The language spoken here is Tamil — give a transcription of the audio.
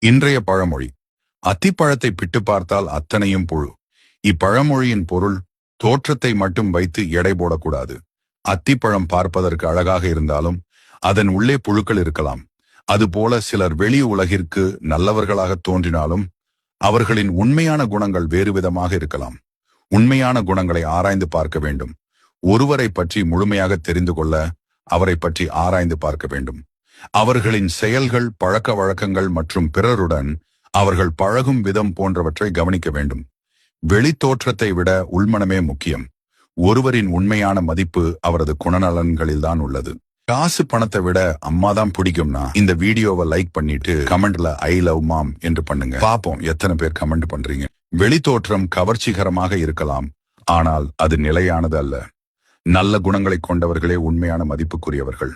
இன்றைய பழமொழி. அத்திப்பழத்தை பிட்டு பார்த்தால் அத்தனையும் புழு. இப்பழமொழியின் பொருள், தோற்றத்தை மட்டும் வைத்து எடை போடக்கூடாது. அத்திப்பழம் பார்ப்பதற்கு அழகாக இருந்தாலும் அதன் உள்ளே புழுக்கள் இருக்கலாம். அதுபோல சிலர் வெளி உலகிற்கு நல்லவர்களாக தோன்றினாலும் அவர்களின் உண்மையான குணங்கள் வேறு விதமாக இருக்கலாம். உண்மையான குணங்களை ஆராய்ந்து பார்க்க வேண்டும். ஒருவரை பற்றி முழுமையாக தெரிந்து கொள்ள அவரை பற்றி ஆராய்ந்து பார்க்க வேண்டும். அவர்களின் செயல்கள், பழக்க வழக்கங்கள் மற்றும் பிறருடன் அவர்கள் பழகும் விதம் போன்றவற்றை கவனிக்க வேண்டும். வெளித்தோற்றத்தை விட உள்மனமே முக்கியம். ஒருவரின் உண்மையான மதிப்பு அவரது குணநலன்களில்தான் உள்ளது. காசு பணத்தை விட அம்மாதான் பிடிக்கும்னா இந்த வீடியோவை லைக் பண்ணிட்டு கமெண்ட்ல ஐ லவ் மாம் என்று பண்ணுங்க. பாப்போம் எத்தனை பேர் கமெண்ட் பண்றீங்க. வெளித்தோற்றம் கவர்ச்சிகரமாக இருக்கலாம், ஆனால் அது நிலையானது அல்ல. நல்ல குணங்களை கொண்டவர்களே உண்மையான மதிப்புக்குரியவர்கள்.